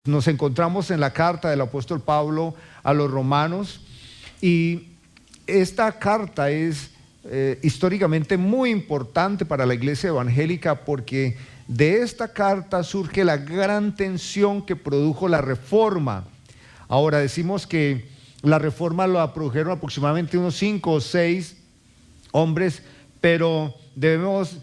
Nos encontramos en la carta del apóstol Pablo a los romanos y esta carta es históricamente muy importante para la iglesia evangélica porque de esta carta surge la gran tensión que produjo la Reforma. Ahora decimos que la Reforma la produjeron aproximadamente unos 5 o 6 hombres, pero debemos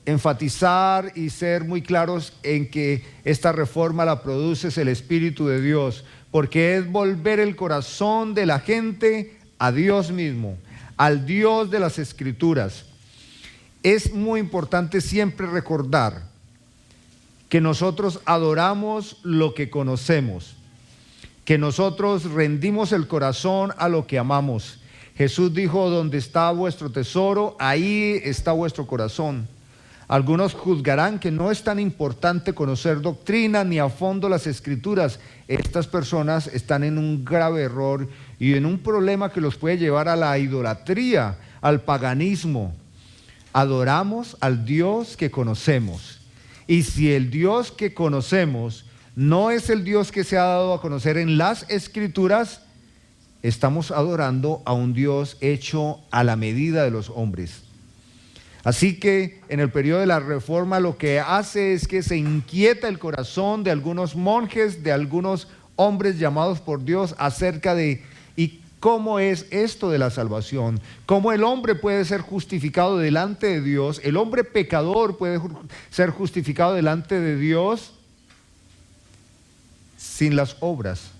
enfatizar y ser muy claros en que esta reforma la produce el Espíritu de Dios, porque es volver el corazón de la gente a Dios mismo, al Dios de las Escrituras. Es muy importante siempre recordar que nosotros adoramos lo que conocemos, que nosotros rendimos el corazón a lo que amamos. Jesús dijo: donde está vuestro tesoro, ahí está vuestro corazón. Algunos juzgarán que no es tan importante conocer doctrina ni a fondo las Escrituras. Estas personas están en un grave error y en un problema que los puede llevar a la idolatría, al paganismo. Adoramos al Dios que conocemos. Y si el Dios que conocemos no es el Dios que se ha dado a conocer en las Escrituras, estamos adorando a un Dios hecho a la medida de los hombres. Así que en el periodo de la Reforma lo que hace es que se inquieta el corazón de algunos monjes, de algunos hombres llamados por Dios acerca de ¿y cómo es esto de la salvación? ¿Cómo el hombre puede ser justificado delante de Dios? ¿El hombre pecador puede ser justificado delante de Dios sin las obras?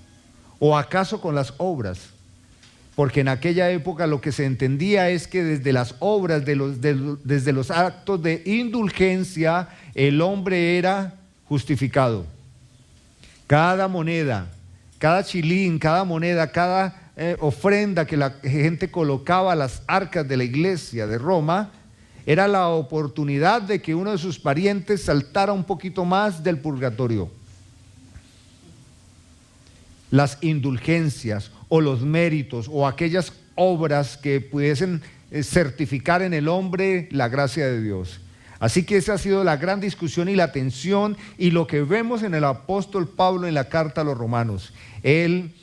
¿O acaso con las obras? Porque en aquella época lo que se entendía es que desde las obras, desde los actos de indulgencia, el hombre era justificado. Cada moneda, cada chilín, cada moneda, cada ofrenda que la gente colocaba a las arcas de la iglesia de Roma, era la oportunidad de que uno de sus parientes saltara un poquito más del purgatorio. Las indulgencias o los méritos o aquellas obras que pudiesen certificar en el hombre la gracia de Dios. Así que esa ha sido la gran discusión y la tensión y lo que vemos en el apóstol Pablo en la carta a los romanos. Él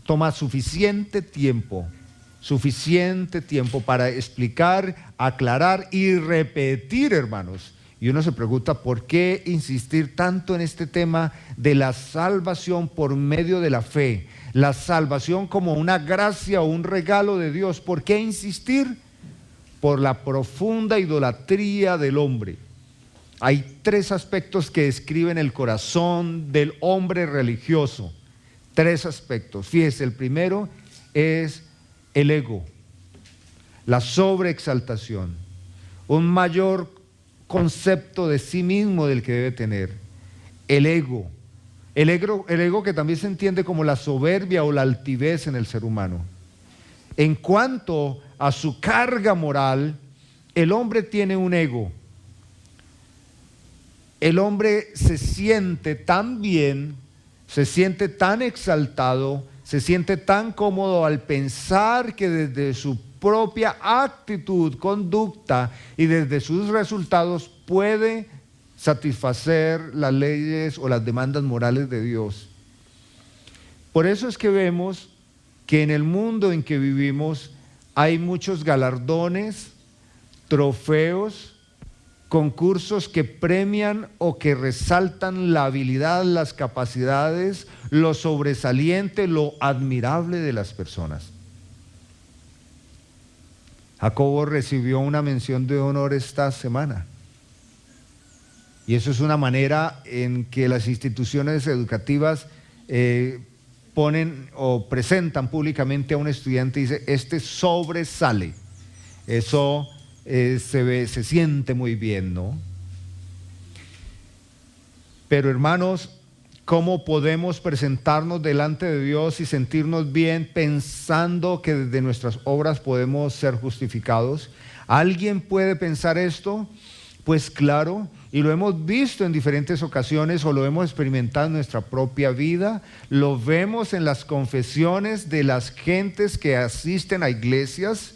toma suficiente tiempo para explicar, aclarar y repetir, hermanos. Y uno se pregunta, ¿por qué insistir tanto en este tema de la salvación por medio de la fe? La salvación como una gracia o un regalo de Dios. ¿Por qué insistir? Por la profunda idolatría del hombre. Hay 3 aspectos que describen el corazón del hombre religioso. 3 aspectos. Fíjese, el primero es el ego, la sobreexaltación, un mayor concepto de sí mismo del que debe tener. El ego que también se entiende como la soberbia o la altivez en el ser humano. En cuanto a su carga moral, el hombre tiene un ego. El hombre se siente tan bien, se siente tan exaltado, se siente tan cómodo al pensar que desde su propia actitud, conducta y desde sus resultados puede satisfacer las leyes o las demandas morales de Dios. Por eso es que vemos que en el mundo en que vivimos hay muchos galardones, trofeos, concursos que premian o que resaltan la habilidad, las capacidades, lo sobresaliente, lo admirable de las personas. Jacobo recibió una mención de honor esta semana. Y eso es una manera en que las instituciones educativas ponen o presentan públicamente a un estudiante y dice, este sobresale. Eso se siente muy bien, ¿no? Pero hermanos, ¿cómo podemos presentarnos delante de Dios y sentirnos bien pensando que desde nuestras obras podemos ser justificados? ¿Alguien puede pensar esto? Pues claro, y lo hemos visto en diferentes ocasiones o lo hemos experimentado en nuestra propia vida, lo vemos en las confesiones de las gentes que asisten a iglesias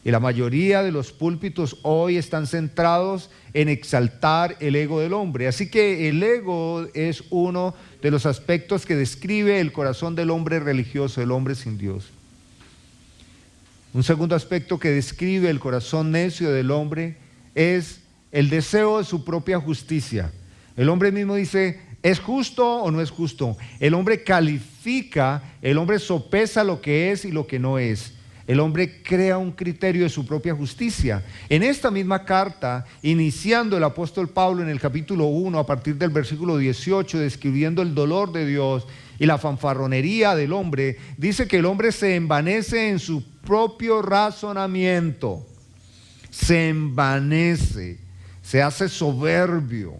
Y la mayoría de los púlpitos hoy están centrados en exaltar el ego del hombre. Así que el ego es uno de los aspectos que describe el corazón del hombre religioso, el hombre sin Dios. Un segundo aspecto que describe el corazón necio del hombre es el deseo de su propia justicia. El hombre mismo dice, ¿es justo o no es justo? El hombre califica, el hombre sopesa lo que es y lo que no es. El hombre crea un criterio de su propia justicia. En esta misma carta, iniciando el apóstol Pablo en el capítulo 1, a partir del versículo 18, describiendo el dolor de Dios y la fanfarronería del hombre, dice que el hombre se envanece en su propio razonamiento. Se envanece, se hace soberbio,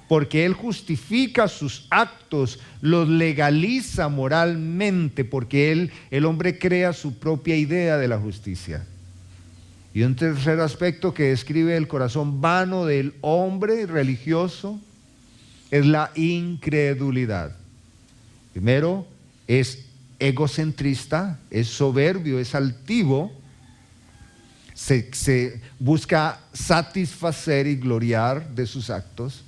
porque él justifica sus actos, los legaliza moralmente, porque el hombre crea su propia idea de la justicia. Y un tercer aspecto que describe el corazón vano del hombre religioso es la incredulidad. Primero, es egocentrista, es soberbio, es altivo, se busca satisfacer y gloriar de sus actos.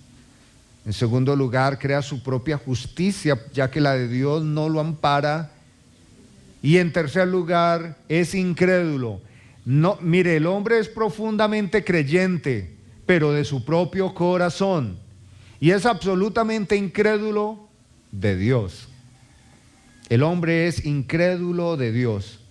En segundo lugar, crea su propia justicia, ya que la de Dios no lo ampara. Y en tercer lugar, es incrédulo. No, mire, el hombre es profundamente creyente, pero de su propio corazón. Y es absolutamente incrédulo de Dios. El hombre es incrédulo de Dios.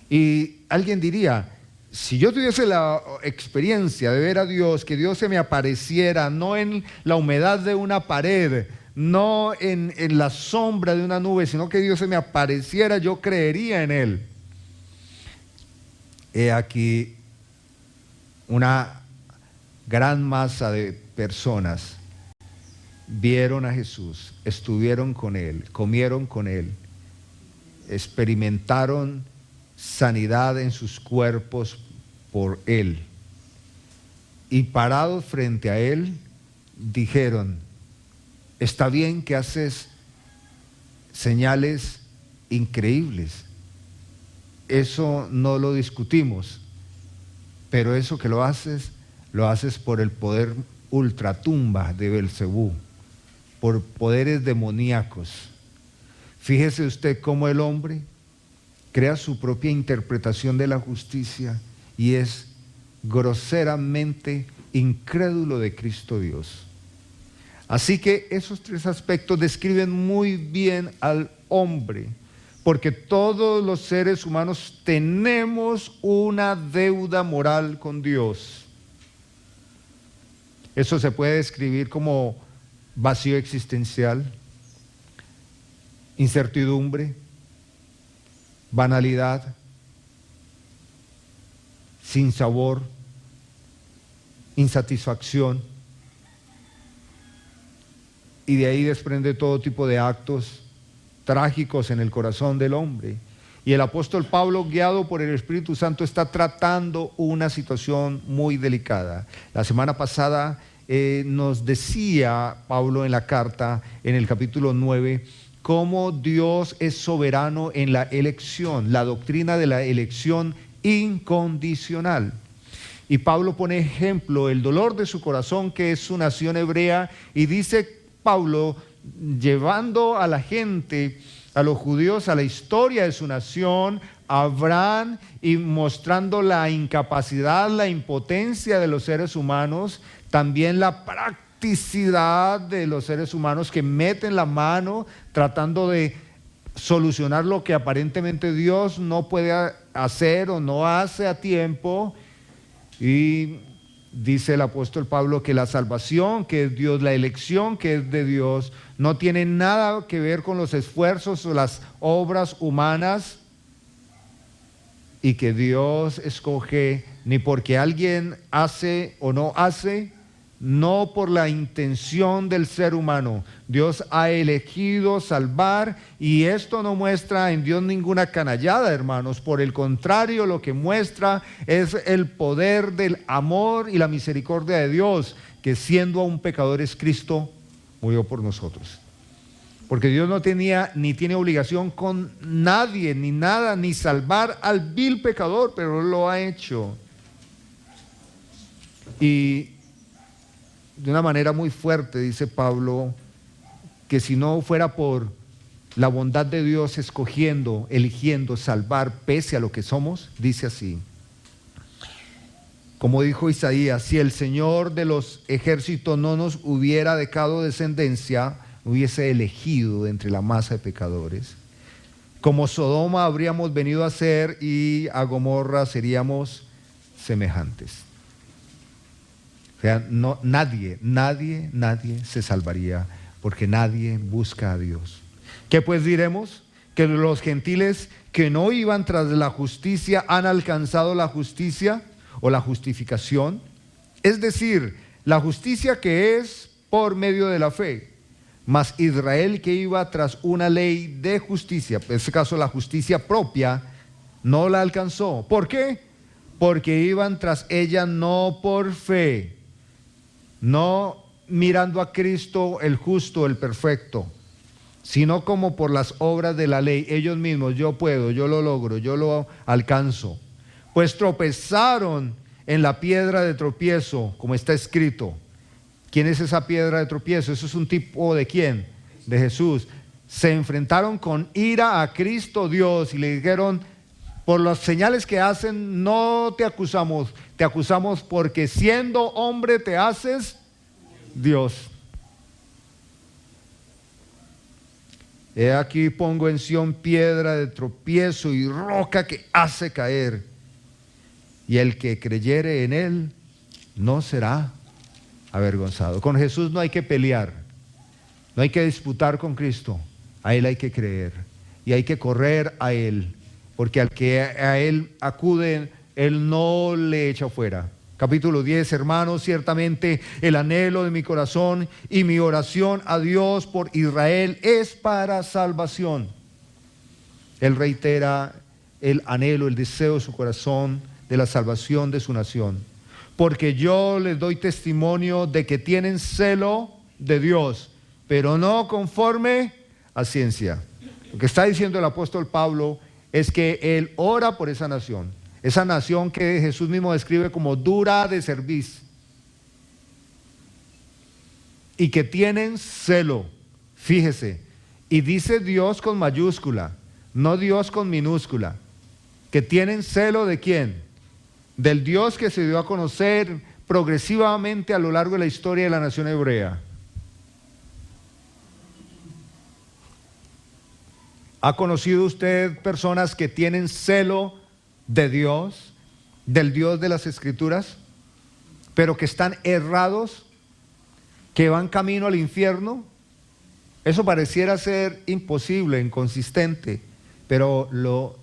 Y alguien diría, si yo tuviese la experiencia de ver a Dios, que Dios se me apareciera, no en la humedad de una pared, no en la sombra de una nube, sino que Dios se me apareciera, yo creería en Él. He aquí una gran masa de personas vieron a Jesús, estuvieron con Él, comieron con Él, experimentaron sanidad en sus cuerpos por Él. Y parados frente a Él, dijeron, está bien que haces señales increíbles, eso no lo discutimos, pero eso que lo haces por el poder ultratumba de Belcebú, por poderes demoníacos. Fíjese usted cómo el hombre crea su propia interpretación de la justicia y es groseramente incrédulo de Cristo Dios. Así que esos tres aspectos describen muy bien al hombre, porque todos los seres humanos tenemos una deuda moral con Dios. Eso se puede describir como vacío existencial, incertidumbre, banalidad, sinsabor, insatisfacción, y de ahí desprende todo tipo de actos trágicos en el corazón del hombre. Y el apóstol Pablo, guiado por el Espíritu Santo, está tratando una situación muy delicada. La semana pasada nos decía Pablo en la carta, en el capítulo 9, cómo Dios es soberano en la elección, la doctrina de la elección incondicional. Y Pablo pone ejemplo el dolor de su corazón, que es su nación hebrea, y dice Pablo, llevando a la gente, a los judíos, a la historia de su nación, a Abraham, y mostrando la incapacidad, la impotencia de los seres humanos, también la practicidad de los seres humanos que meten la mano tratando de solucionar lo que aparentemente Dios no puede hacer o no hace a tiempo. Y dice el apóstol Pablo que la salvación, que es Dios, la elección que es de Dios, no tiene nada que ver con los esfuerzos o las obras humanas, y que Dios escoge ni porque alguien hace o no hace, no por la intención del ser humano. Dios ha elegido salvar, y esto no muestra en Dios ninguna canallada, hermanos. Por el contrario, lo que muestra es el poder del amor y la misericordia de Dios, que siendo aún pecadores, Cristo murió por nosotros. Porque Dios no tenía ni tiene obligación con nadie, ni nada, ni salvar al vil pecador, pero Él lo ha hecho. Y de una manera muy fuerte dice Pablo que si no fuera por la bondad de Dios escogiendo, eligiendo salvar pese a lo que somos, dice así. Como dijo Isaías, si el Señor de los ejércitos no nos hubiera dejado descendencia, hubiese elegido de entre la masa de pecadores. Como Sodoma habríamos venido a ser y a Gomorra seríamos semejantes. O sea, nadie se salvaría porque nadie busca a Dios. ¿Qué pues diremos? Que los gentiles que no iban tras la justicia han alcanzado la justicia o la justificación. Es decir, la justicia que es por medio de la fe. Mas Israel que iba tras una ley de justicia, en este caso la justicia propia, no la alcanzó. ¿Por qué? Porque iban tras ella no por fe, no mirando a Cristo el justo, el perfecto, sino como por las obras de la ley. Ellos mismos, yo puedo, yo lo logro, yo lo alcanzo. Pues tropezaron en la piedra de tropiezo, como está escrito. ¿Quién es esa piedra de tropiezo? Eso es un tipo de ¿quién? De Jesús. Se enfrentaron con ira a Cristo Dios y le dijeron, por las señales que hacen no te acusamos porque siendo hombre te haces Dios. He aquí pongo en Sión piedra de tropiezo y roca que hace caer, y el que creyere en él no será avergonzado. Con Jesús no hay que pelear, no hay que disputar con Cristo, a Él hay que creer y hay que correr a Él, porque al que a Él acude, Él no le echa fuera. Capítulo 10, hermanos, ciertamente el anhelo de mi corazón y mi oración a Dios por Israel es para salvación. Él reitera el anhelo, el deseo de su corazón de la salvación de su nación. Porque yo les doy testimonio de que tienen celo de Dios, pero no conforme a ciencia. Lo que está diciendo el apóstol Pablo es que él ora por esa nación que Jesús mismo describe como dura de cerviz, y que tienen celo, fíjese, y dice Dios con mayúscula, no Dios con minúscula, que tienen celo ¿de quién? Del Dios que se dio a conocer progresivamente a lo largo de la historia de la nación hebrea. ¿Ha conocido usted personas que tienen celo de Dios, del Dios de las Escrituras, pero que están errados, que van camino al infierno? Eso pareciera ser imposible, inconsistente, pero lo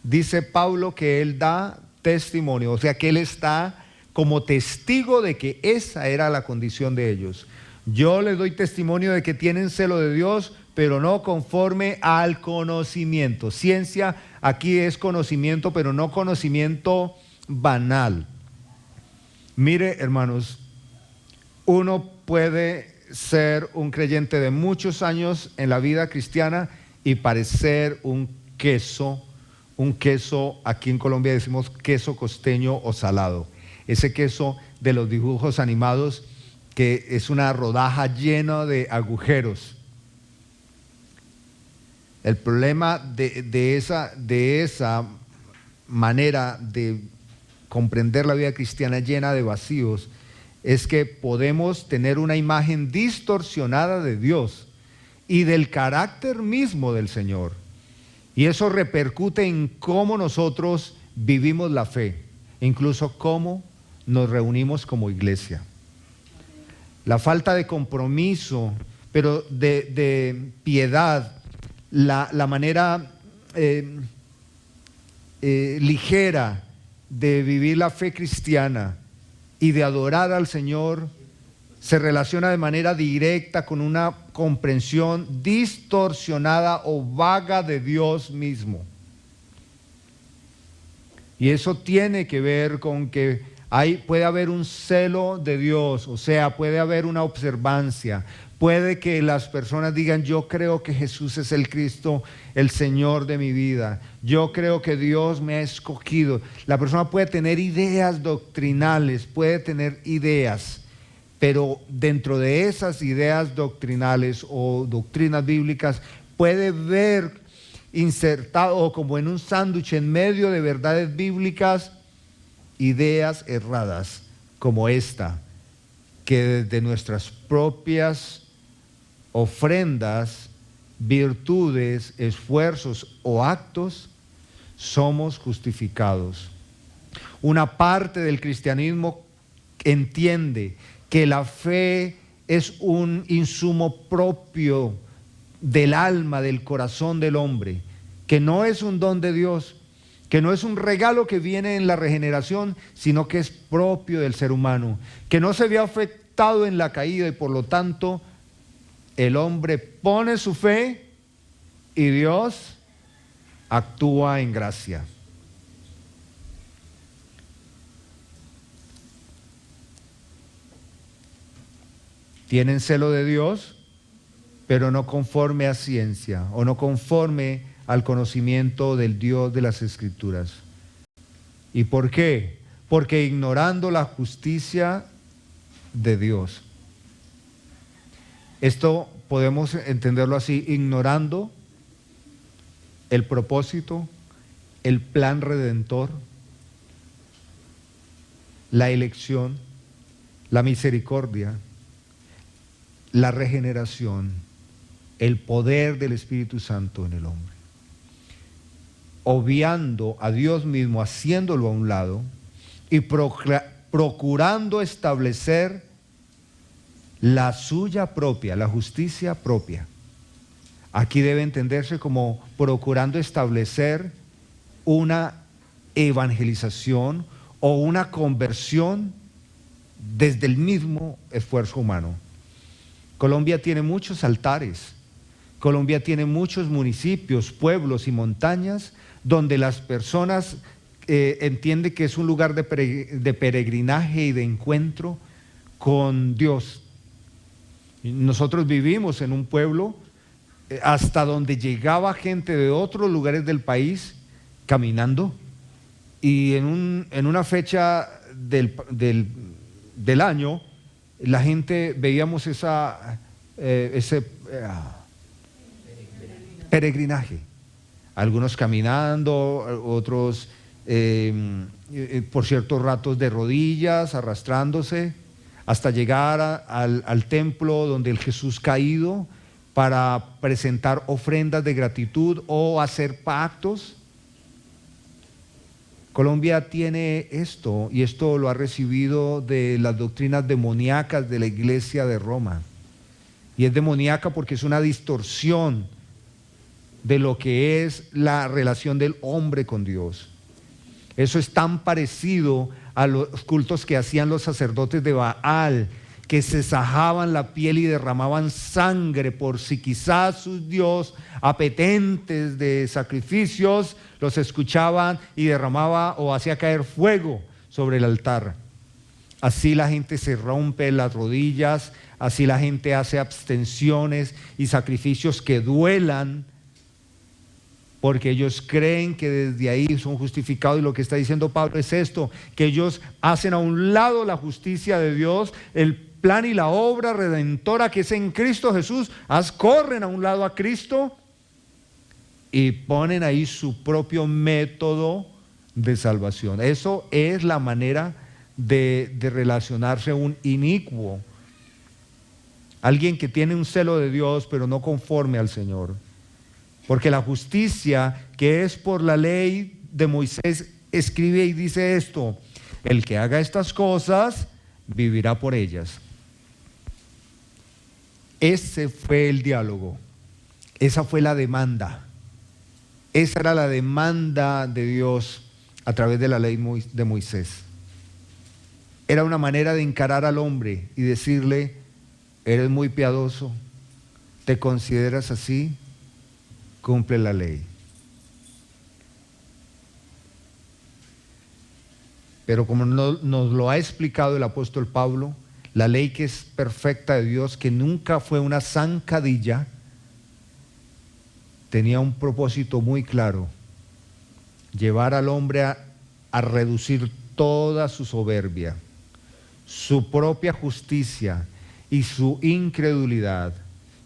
dice Pablo que él da testimonio, o sea que él está como testigo de que esa era la condición de ellos. Yo les doy testimonio de que tienen celo de Dios, pero no conforme al conocimiento. Ciencia aquí es conocimiento, pero no conocimiento banal. Mire, hermanos, uno puede ser un creyente de muchos años en la vida cristiana y parecer un queso, aquí en Colombia decimos queso costeño o salado. Ese queso de los dibujos animados que es una rodaja llena de agujeros. El problema de esa manera de comprender la vida cristiana llena de vacíos es que podemos tener una imagen distorsionada de Dios y del carácter mismo del Señor. Y eso repercute en cómo nosotros vivimos la fe, incluso cómo nos reunimos como iglesia. La falta de compromiso, pero de piedad, la manera ligera de vivir la fe cristiana y de adorar al Señor se relaciona de manera directa con una comprensión distorsionada o vaga de Dios mismo. Y eso tiene que ver con que puede haber un celo de Dios, o sea, puede haber una observancia, Puede que las personas digan, yo creo que Jesús es el Cristo, el Señor de mi vida. Yo creo que Dios me ha escogido. La persona puede tener ideas doctrinales, puede tener ideas, pero dentro de esas ideas doctrinales o doctrinas bíblicas puede ver insertado como en un sándwich en medio de verdades bíblicas, ideas erradas como esta, que desde nuestras propias ofrendas, virtudes, esfuerzos o actos, somos justificados. Una parte del cristianismo entiende que la fe es un insumo propio del alma, del corazón del hombre, que no es un don de Dios, que no es un regalo que viene en la regeneración, sino que es propio del ser humano, que no se ve afectado en la caída y por lo tanto el hombre pone su fe y Dios actúa en gracia. Tienen celo de Dios, pero no conforme a ciencia o no conforme al conocimiento del Dios de las Escrituras. ¿Y por qué? Porque ignorando la justicia de Dios. Esto podemos entenderlo así, ignorando el propósito, el plan redentor, la elección, la misericordia, la regeneración, el poder del Espíritu Santo en el hombre. Obviando a Dios mismo, haciéndolo a un lado y procurando establecer la suya propia, la justicia propia. Aquí debe entenderse como procurando establecer una evangelización o una conversión desde el mismo esfuerzo humano. Colombia tiene muchos altares, Colombia tiene muchos municipios, pueblos y montañas donde las personas entienden que es un lugar de peregrinaje y de encuentro con Dios. Nosotros vivimos en un pueblo hasta donde llegaba gente de otros lugares del país caminando, y en una fecha del año la gente veíamos ese peregrinaje, algunos caminando, otros por ciertos ratos de rodillas, arrastrándose, hasta llegar al templo donde el Jesús caído para presentar ofrendas de gratitud o hacer pactos. Colombia tiene esto, y esto lo ha recibido de las doctrinas demoníacas de la Iglesia de Roma. Y es demoníaca porque es una distorsión de lo que es la relación del hombre con Dios. Eso es tan parecido a los cultos que hacían los sacerdotes de Baal, que se sajaban la piel y derramaban sangre por si quizás sus dios apetentes de sacrificios los escuchaban y derramaba o hacía caer fuego sobre el altar. Así la gente se rompe las rodillas, así la gente hace abstenciones y sacrificios que duelan, porque ellos creen que desde ahí son justificados. Y lo que está diciendo Pablo es esto, que ellos hacen a un lado la justicia de Dios, el plan y la obra redentora que es en Cristo Jesús, corren a un lado a Cristo y ponen ahí su propio método de salvación. Eso es la manera de relacionarse un inicuo, alguien que tiene un celo de Dios pero no conforme al Señor. Porque la justicia que es por la ley de Moisés escribe y dice esto: el que haga estas cosas vivirá por ellas. Ese fue el diálogo, esa fue la demanda, esa era la demanda de Dios a través de la ley de Moisés. Era una manera de encarar al hombre y decirle: eres muy piadoso, te consideras así, cumple la ley. Pero como nos lo ha explicado el apóstol Pablo, La ley que es perfecta de Dios, que nunca fue una zancadilla, tenía un propósito muy claro: llevar al hombre a reducir toda su soberbia, su propia justicia y su incredulidad,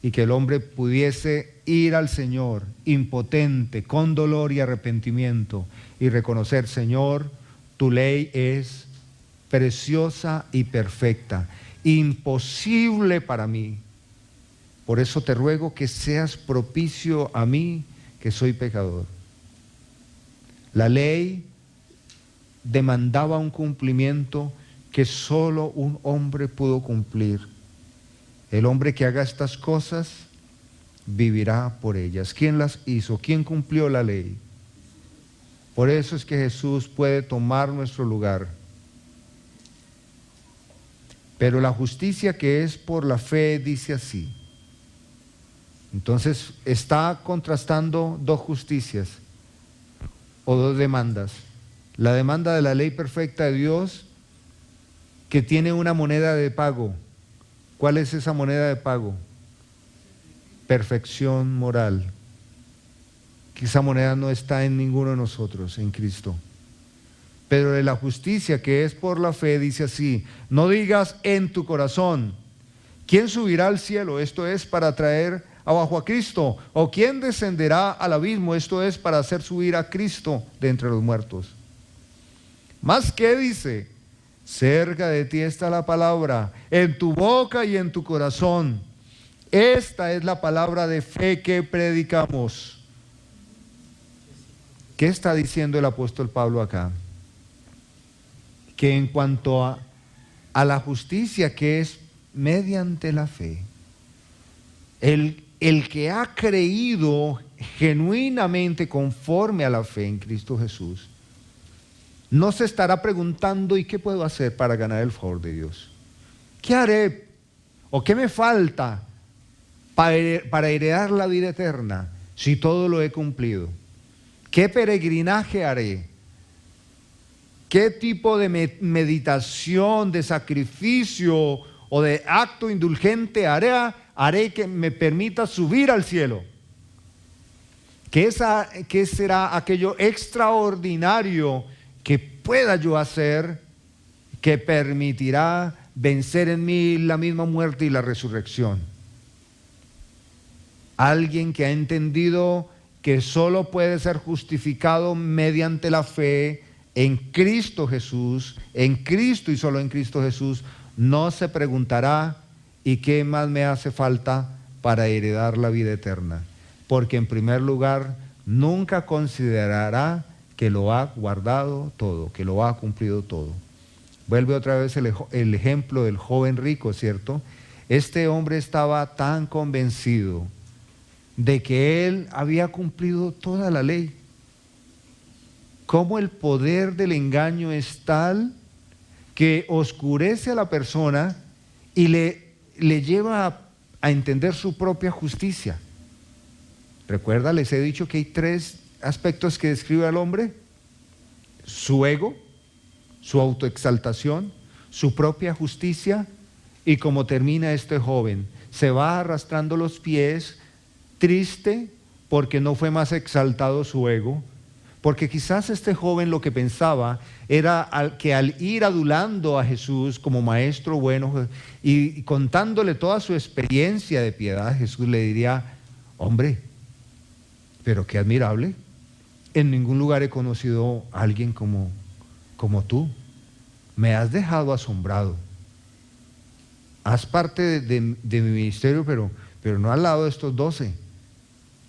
y que el hombre pudiese ir al Señor impotente, con dolor y arrepentimiento, y reconocer: Señor, tu ley es preciosa y perfecta, imposible para mí. Por eso te ruego que seas propicio a mí, que soy pecador. La ley demandaba un cumplimiento que solo un hombre pudo cumplir. El hombre que haga estas cosas vivirá por ellas. ¿Quién las hizo? ¿Quién cumplió la ley? Por eso es que Jesús puede tomar nuestro lugar. Pero la justicia que es por la fe dice así. Entonces está contrastando dos justicias o dos demandas. La demanda de la ley perfecta de Dios, que tiene una moneda de pago. ¿Cuál es esa moneda de pago? Perfección moral. Que esa moneda no está en ninguno de nosotros, en Cristo. Pero de la justicia que es por la fe dice así: no digas en tu corazón, ¿quién subirá al cielo? Esto es para traer abajo a Cristo. ¿O quién descenderá al abismo? Esto es para hacer subir a Cristo de entre los muertos. Más que dice: cerca de ti está la palabra, en tu boca y en tu corazón. Esta es la palabra de fe que predicamos. ¿Qué está diciendo el apóstol Pablo acá? Que en cuanto a la justicia que es mediante la fe, el que ha creído genuinamente conforme a la fe en Cristo Jesús, no se estará preguntando: ¿y qué puedo hacer para ganar el favor de Dios? ¿Qué haré? ¿O qué me falta para heredar la vida eterna si todo lo he cumplido? ¿Qué peregrinaje haré? ¿Qué tipo de meditación, de sacrificio o de acto indulgente haré que me permita subir al cielo? ¿Qué será aquello extraordinario que pueda yo hacer que permitirá vencer en mí la misma muerte y la resurrección? Alguien que ha entendido que solo puede ser justificado mediante la fe en Cristo Jesús, en Cristo y solo en Cristo Jesús, no se preguntará: ¿y qué más me hace falta para heredar la vida eterna? Porque en primer lugar, nunca considerará que lo ha guardado todo, que lo ha cumplido todo. Vuelve otra vez el ejemplo del joven rico, ¿cierto? Este hombre estaba tan convencido de que él había cumplido toda la ley. Cómo el poder del engaño es tal que oscurece a la persona y le lleva a entender su propia justicia. Recuerda, les he dicho que hay tres aspectos que describe al hombre: su ego, su autoexaltación, su propia justicia. Y como termina este joven, se va arrastrando los pies, triste porque no fue más exaltado su ego. Porque quizás este joven lo que pensaba era que al ir adulando a Jesús como maestro bueno y contándole toda su experiencia de piedad, Jesús le diría: hombre, pero qué admirable, en ningún lugar he conocido a alguien como tú, me has dejado asombrado, haz parte de mi ministerio, pero no al lado de estos 12,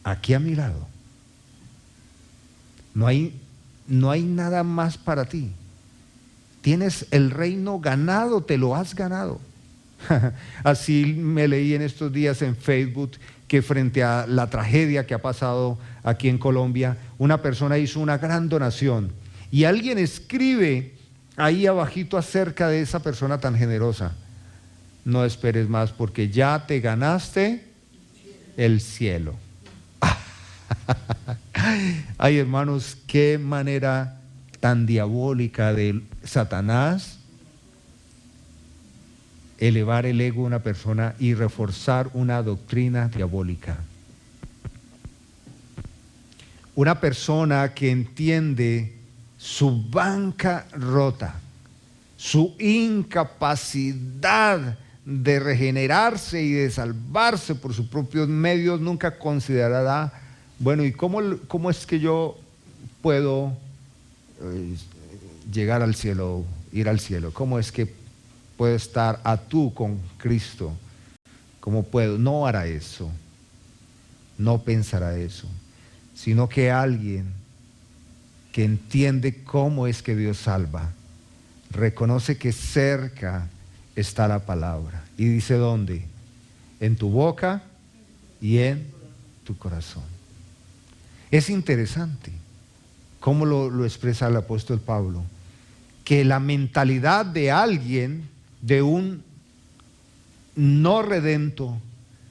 aquí a mi lado. No hay nada más para ti. Tienes el reino ganado, te lo has ganado. Así me leí en estos días en Facebook que frente a la tragedia que ha pasado aquí en Colombia, una persona hizo una gran donación y alguien escribe ahí abajito acerca de esa persona tan generosa: no esperes más porque ya te ganaste el cielo. Ay, hermanos, qué manera tan diabólica de Satanás elevar el ego de una persona y reforzar una doctrina diabólica. Una persona que entiende su bancarrota, su incapacidad de regenerarse y de salvarse por sus propios medios, nunca considerará, bueno, ¿y cómo es que yo puedo llegar al cielo, ir al cielo? ¿Cómo es que puedo estar a tú con Cristo? ¿Cómo puedo? No hará eso, no pensará eso, sino que alguien que entiende cómo es que Dios salva, reconoce que cerca está la palabra. Y dice, ¿dónde? En tu boca y en tu corazón. Es interesante cómo lo expresa el apóstol Pablo, que la mentalidad de alguien, de un no redento,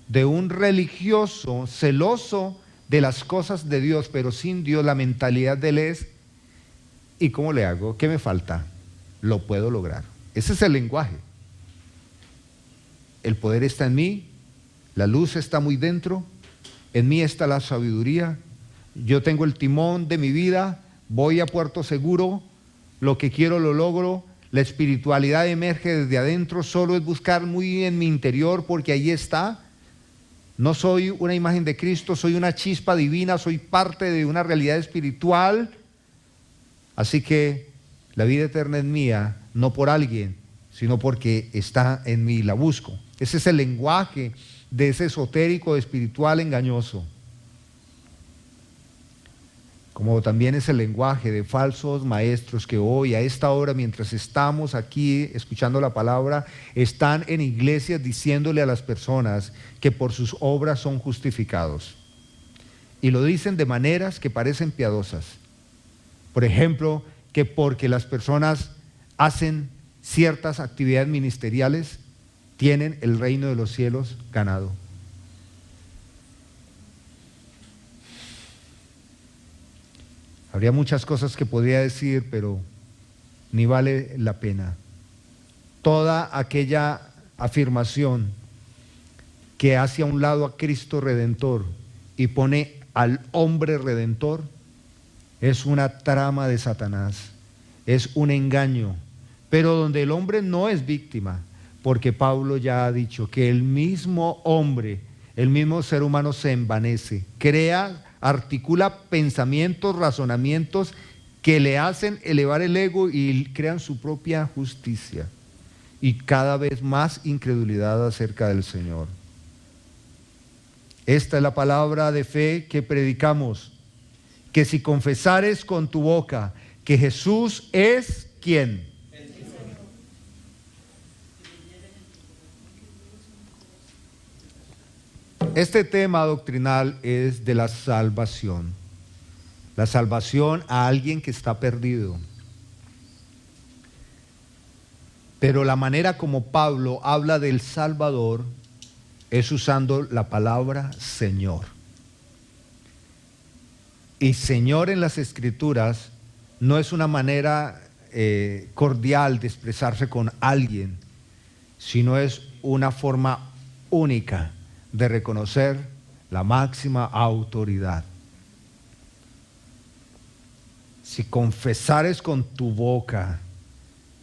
de un religioso, celoso de las cosas de Dios, pero sin Dios, la mentalidad de él es, ¿y cómo le hago? ¿Qué me falta? Lo puedo lograr. Ese es el lenguaje. El poder está en mí, la luz está muy dentro, en mí está la sabiduría, yo tengo el timón de mi vida, voy a puerto seguro, lo que quiero lo logro, la espiritualidad emerge desde adentro, solo es buscar muy en mi interior porque ahí está. No soy una imagen de Cristo, soy una chispa divina, soy parte de una realidad espiritual. Así que la vida eterna es mía, no por alguien, sino porque está en mí, la busco. Ese es el lenguaje de ese esotérico espiritual engañoso. Como también es el lenguaje de falsos maestros que hoy, a esta hora, mientras estamos aquí escuchando la palabra, están en iglesias diciéndole a las personas que por sus obras son justificados. Y lo dicen de maneras que parecen piadosas. Por ejemplo, que porque las personas hacen ciertas actividades ministeriales, tienen el reino de los cielos ganado. Habría muchas cosas que podría decir, pero ni vale la pena. Toda aquella afirmación que hace a un lado a Cristo Redentor y pone al hombre Redentor es una trama de Satanás, es un engaño, pero donde el hombre no es víctima, porque Pablo ya ha dicho que el mismo hombre, el mismo ser humano se envanece, articula pensamientos, razonamientos que le hacen elevar el ego y crean su propia justicia y cada vez más incredulidad acerca del Señor. Esta es la palabra de fe que predicamos, que si confesares con tu boca que Jesús es ¿quién? Este tema doctrinal es de la salvación a alguien que está perdido. Pero la manera como Pablo habla del Salvador es usando la palabra Señor. Y Señor en las Escrituras no es una manera cordial de expresarse con alguien, sino es una forma única de reconocer la máxima autoridad. Si confesares con tu boca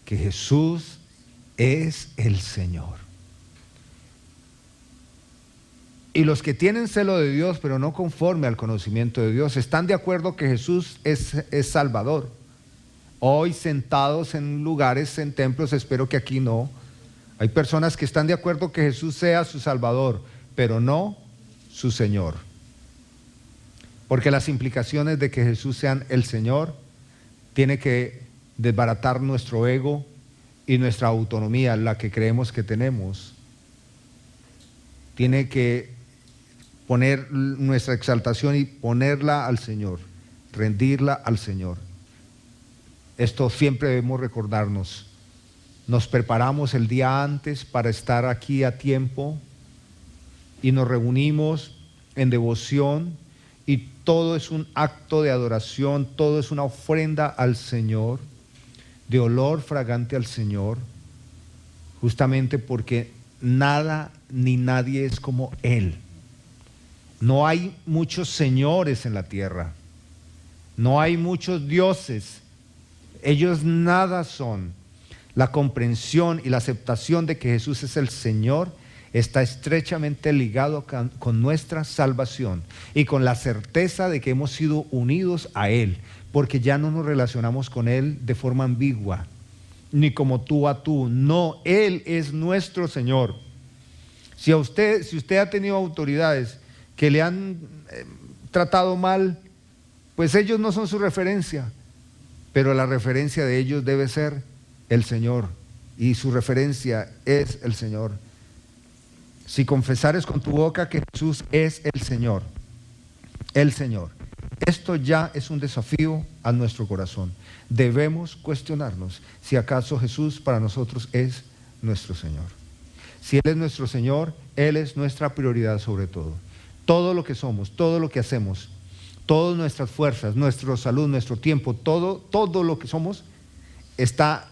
que Jesús es el Señor. Y los que tienen celo de Dios, pero no conforme al conocimiento de Dios, están de acuerdo que Jesús es Salvador. Hoy sentados en lugares, en templos, espero que aquí no, hay personas que están de acuerdo que Jesús sea su Salvador, pero no su Señor. Porque las implicaciones de que Jesús sea el Señor tiene que desbaratar nuestro ego y nuestra autonomía, la que creemos que tenemos. Tiene que poner nuestra exaltación y ponerla al Señor, rendirla al Señor. Esto siempre debemos recordarnos. Nos preparamos el día antes para estar aquí a tiempo y nos reunimos en devoción y todo es un acto de adoración, todo es una ofrenda al Señor, de olor fragante al Señor, justamente porque nada ni nadie es como Él. No hay muchos señores en la tierra, no hay muchos dioses, ellos nada son. La comprensión y la aceptación de que Jesús es el Señor está estrechamente ligado con nuestra salvación y con la certeza de que hemos sido unidos a Él, porque ya no nos relacionamos con Él de forma ambigua, ni como tú a tú. No, Él es nuestro Señor. Si usted ha tenido autoridades que le han tratado mal, pues ellos no son su referencia, pero la referencia de ellos debe ser el Señor, y su referencia es el Señor. Si confesares con tu boca que Jesús es el Señor, esto ya es un desafío a nuestro corazón. Debemos cuestionarnos si acaso Jesús para nosotros es nuestro Señor. Si Él es nuestro Señor, Él es nuestra prioridad sobre todo. Todo lo que somos, todo lo que hacemos, todas nuestras fuerzas, nuestra salud, nuestro tiempo, todo lo que somos está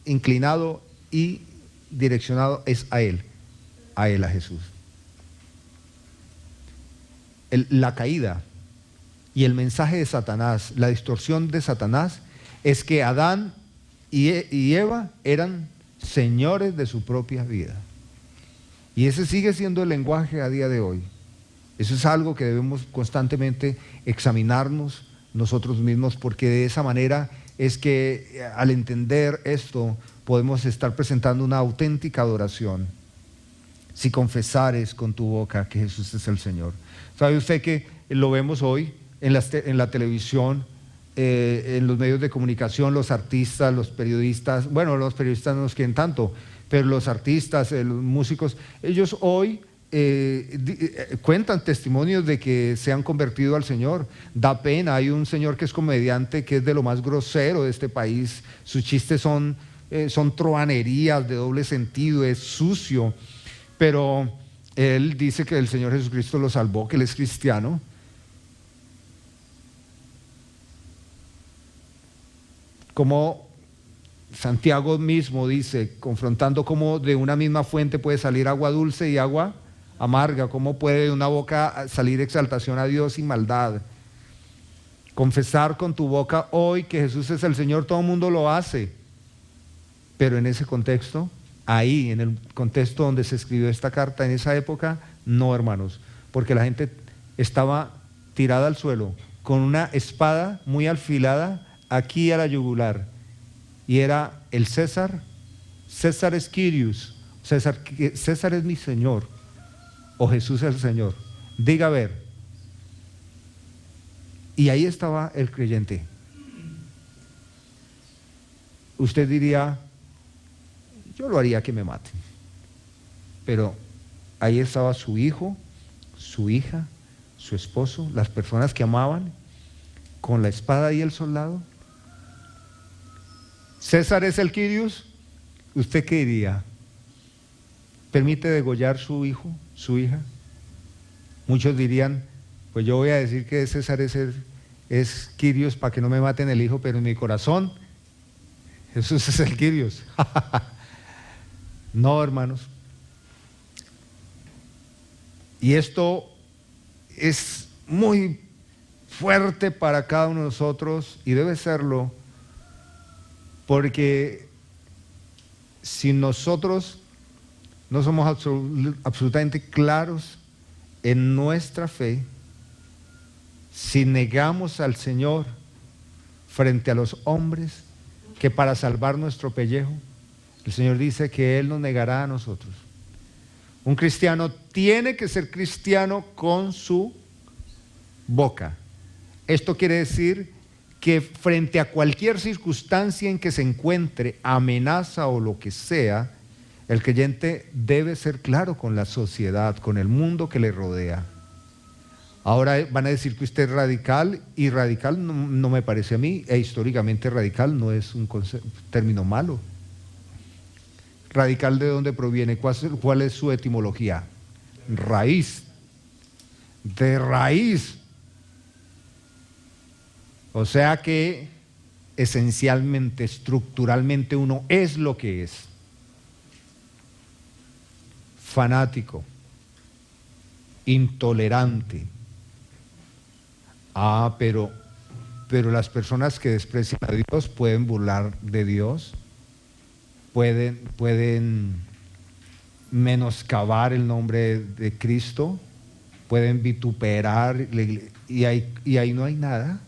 inclinado y direccionado es a Él, a Jesús. La caída y el mensaje de Satanás, la distorsión de Satanás, es que Adán y Eva eran señores de su propia vida. Y ese sigue siendo el lenguaje a día de hoy. Eso es algo que debemos constantemente examinarnos nosotros mismos, porque de esa manera es que al entender esto podemos estar presentando una auténtica adoración. Si confesares con tu boca que Jesús es el Señor. ¿Sabe usted que lo vemos hoy en la televisión, en los medios de comunicación, los artistas, los periodistas? Bueno, los periodistas no nos quieren tanto, pero los artistas, los músicos, ellos hoy cuentan testimonios de que se han convertido al Señor. Da pena. Hay un señor que es comediante, que es de lo más grosero de este país. Sus chistes son truhanerías de doble sentido, es sucio, pero él dice que el Señor Jesucristo lo salvó, que él es cristiano. Como Santiago mismo dice, confrontando cómo de una misma fuente puede salir agua dulce y agua amarga, cómo puede de una boca salir exaltación a Dios y maldad. Confesar con tu boca hoy que Jesús es el Señor, todo el mundo lo hace, pero en ese contexto, ahí, en el contexto donde se escribió esta carta, en esa época, no, hermanos, porque la gente estaba tirada al suelo con una espada muy afilada aquí a la yugular, y era el César es Kyrios, César es mi Señor, o Jesús es el Señor, diga a ver. Y ahí estaba el creyente. Usted diría, yo lo haría que me maten, pero ahí estaba su hijo, su hija, su esposo, las personas que amaban, con la espada y el soldado. César es el Kyrios. ¿Usted qué diría? ¿Permite degollar su hijo, su hija? Muchos dirían, pues yo voy a decir que César es Kyrios para que no me maten el hijo, pero en mi corazón Jesús es el Kyrios. No, hermanos. Y esto es muy fuerte para cada uno de nosotros, y debe serlo, porque si nosotros no somos absolutamente claros en nuestra fe, si negamos al Señor frente a los hombres, que para salvar nuestro pellejo, el Señor dice que Él nos negará a nosotros. Un cristiano tiene que ser cristiano con su boca. Esto quiere decir que frente a cualquier circunstancia en que se encuentre, amenaza o lo que sea, el creyente debe ser claro con la sociedad, con el mundo que le rodea. Ahora van a decir que usted es radical, y radical no me parece a mí, e históricamente radical no es un término malo. ¿Radical de dónde proviene? ¿Cuál es su etimología? Raíz. De raíz. O sea que esencialmente, estructuralmente, uno es lo que es. fanático, intolerante. Pero las personas que desprecian a Dios pueden burlar de Dios, pueden menoscabar el nombre de Cristo, pueden vituperar, y ahí no hay nada,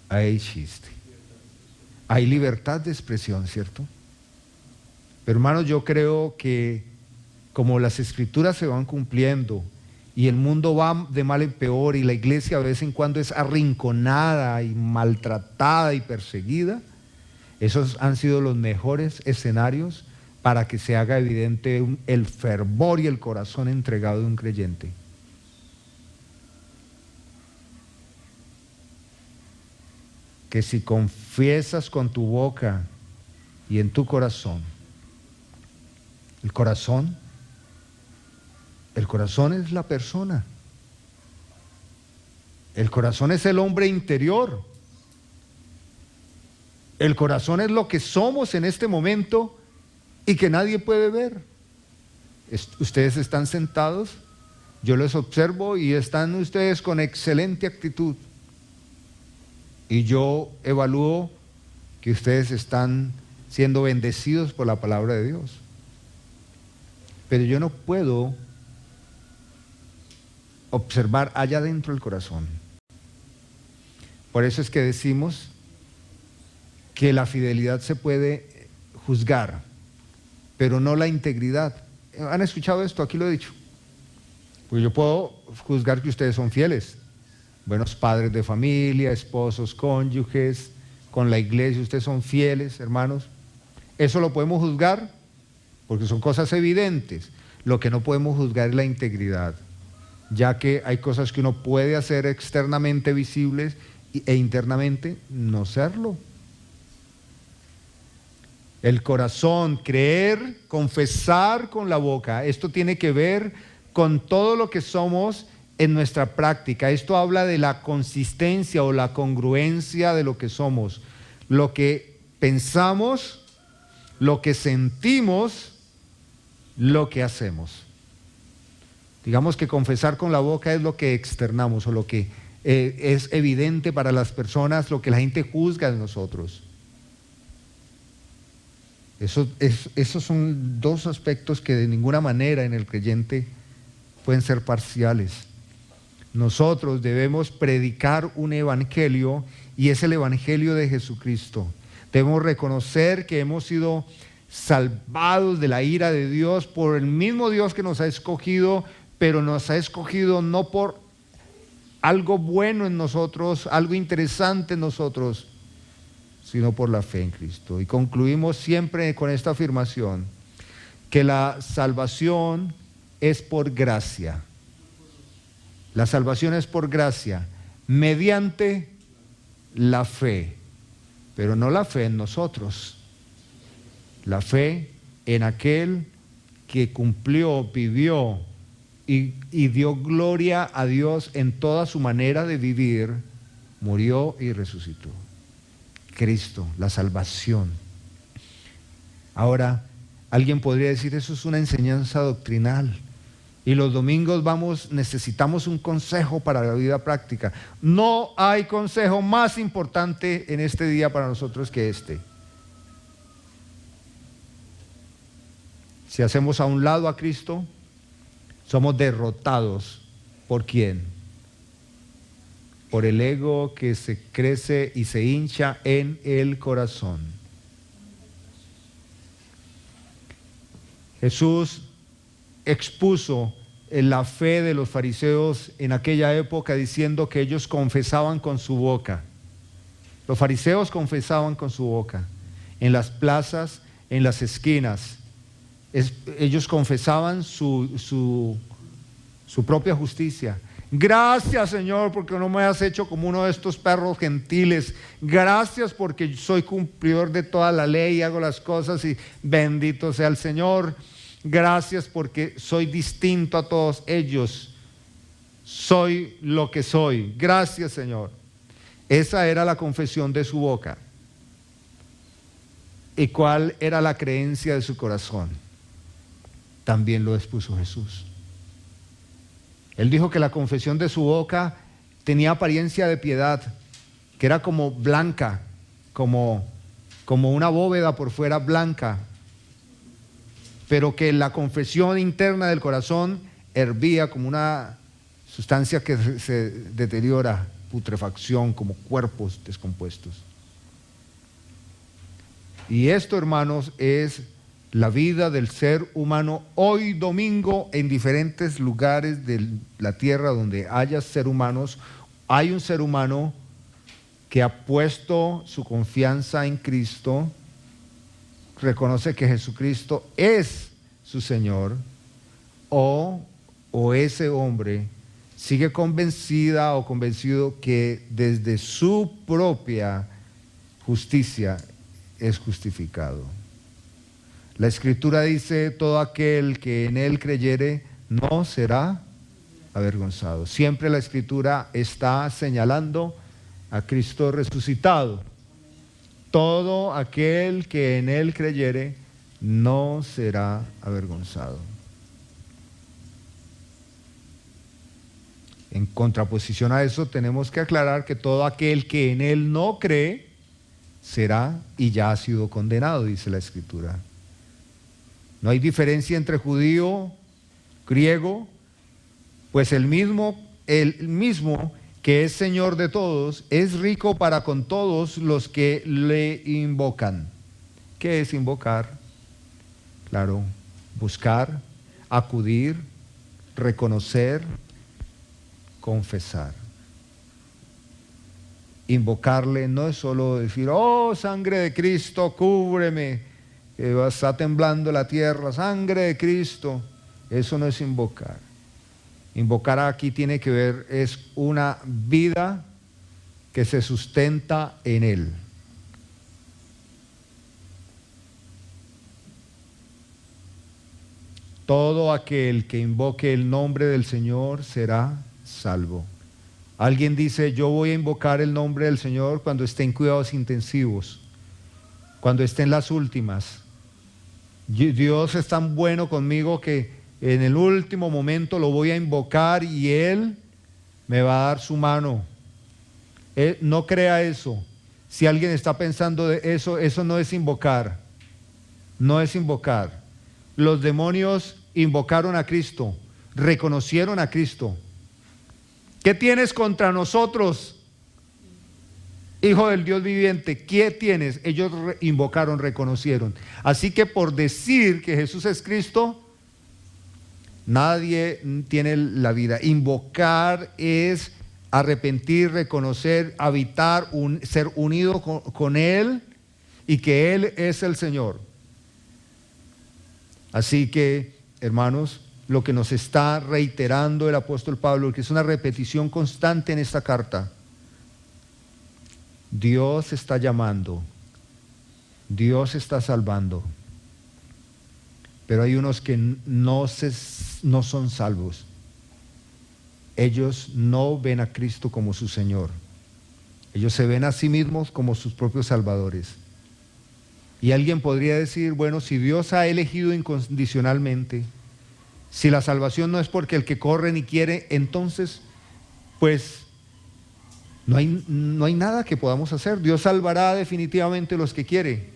ahí hay chiste. Hay libertad de expresión, ¿cierto? Pero hermanos, yo creo que como las escrituras se van cumpliendo y el mundo va de mal en peor y la iglesia de vez en cuando es arrinconada y maltratada y perseguida, esos han sido los mejores escenarios para que se haga evidente el fervor y el corazón entregado de un creyente. Que si confiesas con tu boca y en tu corazón, el corazón es la persona. El corazón es el hombre interior. El corazón es lo que somos en este momento y que nadie puede ver. Ustedes están sentados, yo les observo y están ustedes con excelente actitud. Y yo evalúo que ustedes están siendo bendecidos por la palabra de Dios. Pero yo no puedo observar allá dentro del corazón. Por eso es que decimos que la fidelidad se puede juzgar, pero no la integridad. ¿Han escuchado esto? Aquí lo he dicho. Pues yo puedo juzgar que ustedes son fieles, buenos padres de familia, esposos, cónyuges, con la iglesia, ustedes son fieles, hermanos. Eso lo podemos juzgar porque son cosas evidentes. Lo que no podemos juzgar es la integridad, ya que hay cosas que uno puede hacer externamente visibles e internamente no serlo. El corazón, creer, confesar con la boca, esto tiene que ver con todo lo que somos en nuestra práctica. Esto habla de la consistencia o la congruencia de lo que somos, lo que pensamos, lo que sentimos, lo que hacemos. Digamos que confesar con la boca es lo que externamos o lo que es evidente para las personas, lo que la gente juzga de nosotros. Esos son dos aspectos que de ninguna manera en el creyente pueden ser parciales. Nosotros debemos predicar un evangelio y es el evangelio de Jesucristo. Debemos reconocer que hemos sido salvados de la ira de Dios por el mismo Dios que nos ha escogido, pero nos ha escogido no por algo bueno en nosotros, algo interesante en nosotros, sino por la fe en Cristo. Y concluimos siempre con esta afirmación, que la salvación es por gracia. La salvación es por gracia, mediante la fe, pero no la fe en nosotros, la fe en aquel que cumplió, vivió y dio gloria a Dios en toda su manera de vivir, murió y resucitó. Cristo, la salvación. Ahora, alguien podría decir, eso es una enseñanza doctrinal. Y los domingos necesitamos un consejo para la vida práctica. No hay consejo más importante en este día para nosotros que este. Si hacemos a un lado a Cristo, somos derrotados. ¿Por quién? Por el ego que se crece y se hincha en el corazón. Jesús expuso la fe de los fariseos en aquella época diciendo que ellos confesaban con su boca. Los fariseos confesaban con su boca, en las plazas, en las esquinas. Ellos confesaban su propia justicia. Gracias, Señor, porque no me has hecho como uno de estos perros gentiles. Gracias porque soy cumplidor de toda la ley y hago las cosas y bendito sea el Señor. Gracias porque soy distinto a todos ellos. Soy lo que soy. Gracias, Señor. Esa era la confesión de su boca. ¿Y cuál era la creencia de su corazón? también lo expuso Jesús. Él dijo que la confesión de su boca tenía apariencia de piedad, que era como blanca, como una bóveda por fuera blanca, pero que la confesión interna del corazón hervía como una sustancia que se deteriora, putrefacción, como cuerpos descompuestos. Y esto, hermanos, es la vida del ser humano hoy domingo en diferentes lugares de la tierra donde haya ser humanos. Hay un ser humano que ha puesto su confianza en Cristo, reconoce que Jesucristo es su Señor, o ese hombre sigue convencida o convencido que desde su propia justicia es justificado. La Escritura dice: todo aquel que en él creyere no será avergonzado. Siempre la Escritura está señalando a Cristo resucitado. Todo aquel que en él creyere no será avergonzado. En contraposición a eso, tenemos que aclarar que todo aquel que en él no cree será y ya ha sido condenado, dice la Escritura. No hay diferencia entre judío, griego, pues el mismo que es Señor de todos, es rico para con todos los que le invocan. ¿Qué es invocar? Claro, buscar, acudir, reconocer, confesar. Invocarle no es solo decir: oh, sangre de Cristo, cúbreme, que está temblando la tierra, sangre de Cristo. Eso no es invocar. Invocar aquí tiene que ver, es una vida que se sustenta en Él. Todo aquel que invoque el nombre del Señor será salvo. Alguien dice: yo voy a invocar el nombre del Señor cuando esté en cuidados intensivos, cuando esté en las últimas. Dios es tan bueno conmigo que en el último momento lo voy a invocar y Él me va a dar su mano. No crea eso. Si alguien está pensando de eso, eso no es invocar. No es invocar. Los demonios invocaron a Cristo, reconocieron a Cristo. ¿Qué tienes contra nosotros, Hijo del Dios viviente? ¿Qué tienes? Ellos invocaron, reconocieron. Así que por decir que Jesús es Cristo, nadie tiene la vida. Invocar es arrepentir, reconocer, habitar, ser unido con Él y que Él es el Señor. Así que, hermanos, lo que nos está reiterando el apóstol Pablo, que es una repetición constante en esta carta: Dios está llamando, Dios está salvando, pero hay unos que no son salvos. Ellos no ven a Cristo como su Señor. Ellos se ven a sí mismos como sus propios salvadores. Y alguien podría decir: bueno, si Dios ha elegido incondicionalmente, si la salvación no es porque el que corre ni quiere, entonces, pues, no hay nada que podamos hacer. Dios salvará definitivamente los que quiere.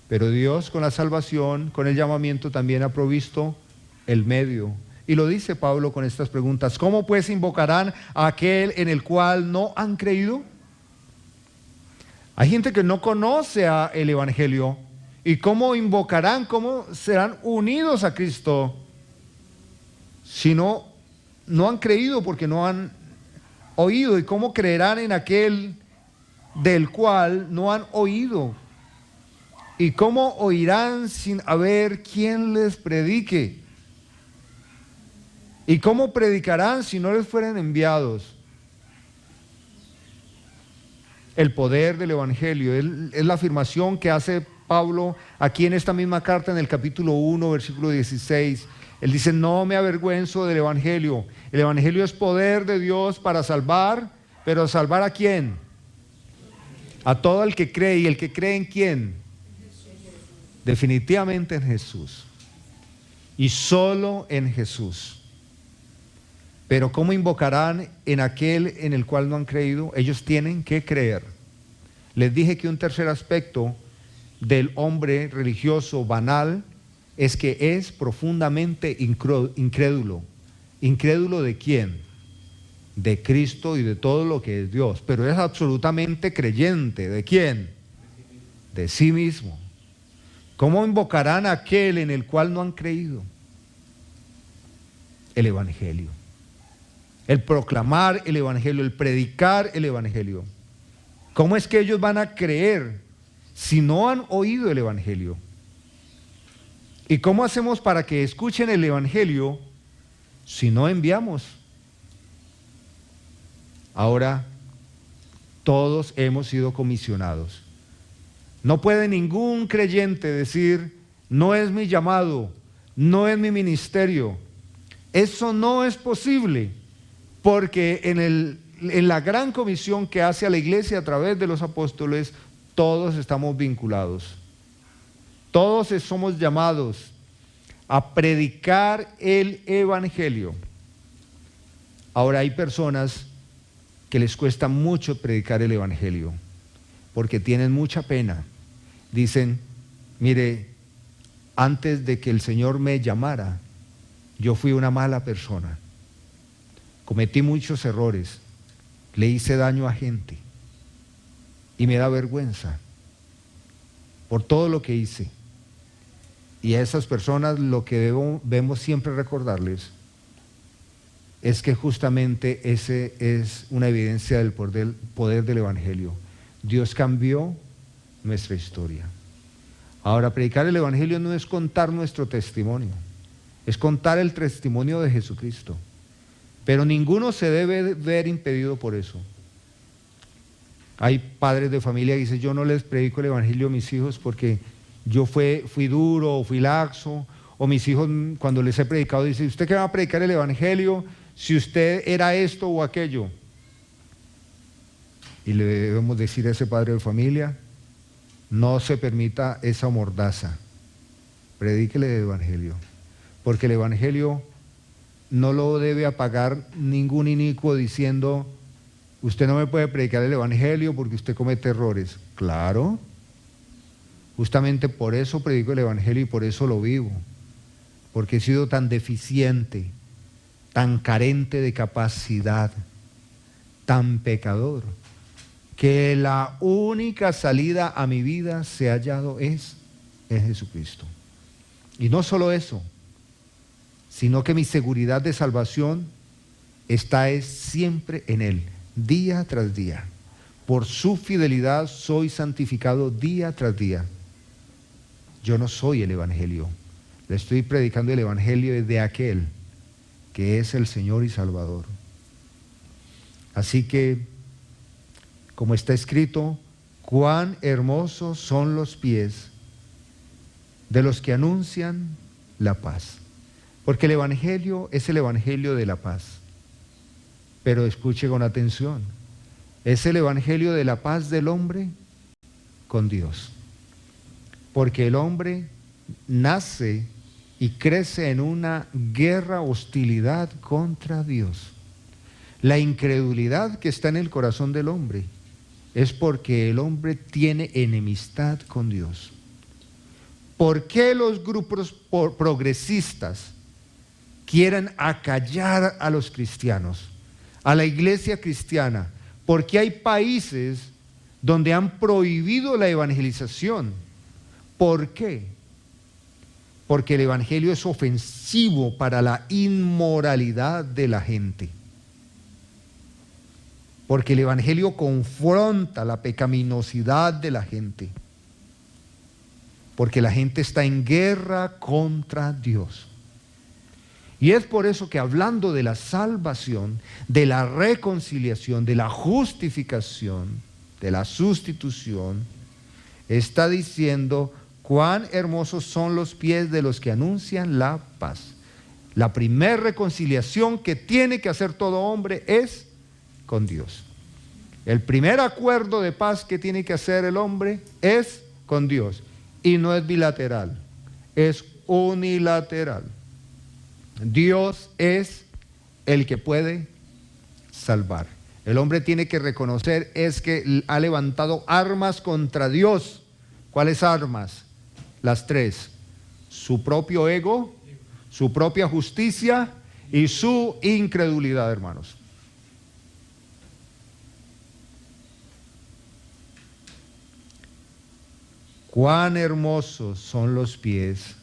Pero Dios, con la salvación, con el llamamiento, también ha provisto el medio. Y lo dice Pablo con estas preguntas: ¿cómo pues invocarán a aquel en el cual no han creído? Hay gente que no conoce el Evangelio. ¿Y cómo invocarán? ¿Cómo serán unidos a Cristo si no han creído, porque no han oído? ¿Y cómo creerán en aquel del cual no han oído? ¿Y cómo oirán sin haber quien les predique? ¿Y cómo predicarán si no les fueren enviados? El poder del Evangelio es la afirmación que hace Pablo aquí en esta misma carta, en el capítulo 1, versículo 16. Él dice: no me avergüenzo del Evangelio. El Evangelio es poder de Dios para salvar, pero ¿salvar a quién? A todo el que cree. ¿Y el que cree en quién? Definitivamente en Jesús. y solo en Jesús. Pero ¿cómo invocarán en aquel en el cual no han creído? Ellos tienen que creer. Les dije que un tercer aspecto del hombre religioso banal es que es profundamente incrédulo. ¿Incrédulo de quién? De Cristo y de todo lo que es Dios. Pero es absolutamente creyente. ¿De quién? De sí mismo. ¿Cómo invocarán a aquel en el cual no han creído? El Evangelio. El proclamar el Evangelio, el predicar el Evangelio. ¿Cómo es que ellos van a creer si no han oído el Evangelio? ¿Y cómo hacemos para que escuchen el Evangelio si no enviamos? Ahora, todos hemos sido comisionados. No puede ningún creyente decir, no es mi llamado, no es mi ministerio. Eso no es posible, porque en la gran comisión que hace a la iglesia a través de los apóstoles, todos estamos vinculados. Todos somos llamados a predicar el Evangelio. Ahora hay personas que les cuesta mucho predicar el Evangelio, porque tienen mucha pena. Dicen, mire, antes de que el Señor me llamara, yo fui una mala persona. Cometí muchos errores, le hice daño a gente y me da vergüenza por todo lo que hice. Y a esas personas lo que debemos siempre recordarles es que justamente ese es una evidencia del poder del Evangelio. Dios cambió nuestra historia. Ahora, predicar el Evangelio no es contar nuestro testimonio, es contar el testimonio de Jesucristo. Pero ninguno se debe ver impedido por eso. Hay padres de familia que dicen, yo no les predico el Evangelio a mis hijos porque yo fui duro o fui laxo, o mis hijos cuando les he predicado dicen, ¿usted qué va a predicar el Evangelio si usted era esto o aquello? Y le debemos decir a ese padre de familia, no se permita esa mordaza, predíquele el Evangelio, porque el Evangelio no lo debe apagar ningún inicuo diciendo, usted no me puede predicar el Evangelio porque usted comete errores. Claro, justamente por eso predico el Evangelio y por eso lo vivo, porque he sido tan deficiente, tan carente de capacidad, tan pecador, que la única salida a mi vida se ha hallado es en Jesucristo. Y no solo eso, sino que mi seguridad de salvación está siempre en Él, día tras día. Por su fidelidad soy santificado día tras día. Yo no soy el Evangelio, le estoy predicando el Evangelio de aquel que es el Señor y Salvador. Así que, como está escrito, cuán hermosos son los pies de los que anuncian la paz. Porque el Evangelio es el Evangelio de la paz. Pero escuche con atención, es el Evangelio de la paz del hombre con Dios. Porque el hombre nace y crece en una guerra, hostilidad contra Dios. La incredulidad que está en el corazón del hombre es porque el hombre tiene enemistad con Dios. ¿Por qué los grupos progresistas quieren acallar a los cristianos, a la iglesia cristiana? Porque hay países donde han prohibido la evangelización. ¿Por qué? Porque el evangelio es ofensivo para la inmoralidad de la gente. Porque el evangelio confronta la pecaminosidad de la gente. Porque la gente está en guerra contra Dios. Y es por eso que hablando de la salvación, de la reconciliación, de la justificación, de la sustitución, está diciendo cuán hermosos son los pies de los que anuncian la paz. La primera reconciliación que tiene que hacer todo hombre es con Dios. El primer acuerdo de paz que tiene que hacer el hombre es con Dios. Y no es bilateral, es unilateral. Dios es el que puede salvar. El hombre tiene que reconocer es que ha levantado armas contra Dios. ¿Cuáles armas? Las tres: su propio ego, su propia justicia y su incredulidad, hermanos. Cuán hermosos son los pies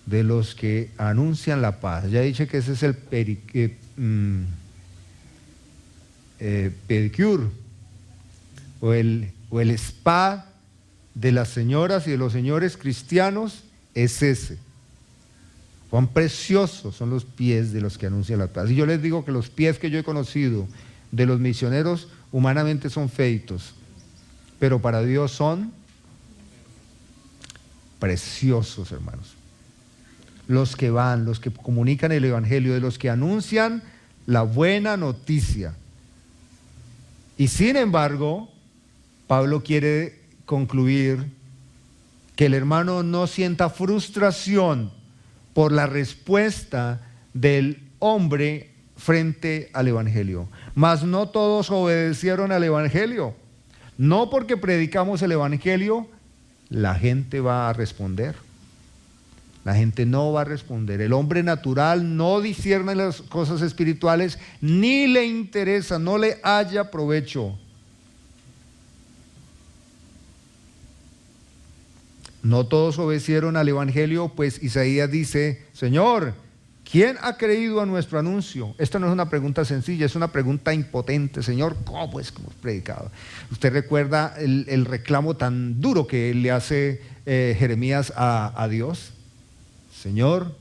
de los que anuncian la paz. Ya dije que ese es el pedicure o el spa de las señoras y de los señores cristianos, es ese. Cuán preciosos son los pies de los que anuncian la paz. Y yo les digo que los pies que yo he conocido de los misioneros humanamente son feitos, pero para Dios son preciosos, hermanos. Los que van, los que comunican el evangelio, de los que anuncian la buena noticia. Y sin embargo, Pablo quiere concluir que el hermano no sienta frustración por la respuesta del hombre frente al evangelio. Mas no todos obedecieron al evangelio. No porque predicamos el evangelio, la gente va a responder. La gente no va a responder. El hombre natural no discierne las cosas espirituales, ni le interesa, no le halla provecho. No todos obedecieron al evangelio, pues Isaías dice: Señor, ¿quién ha creído a nuestro anuncio? Esta no es una pregunta sencilla, es una pregunta impotente. Señor, ¿cómo es que hemos predicado? Usted recuerda el reclamo tan duro que le hace Jeremías a Dios. Señor,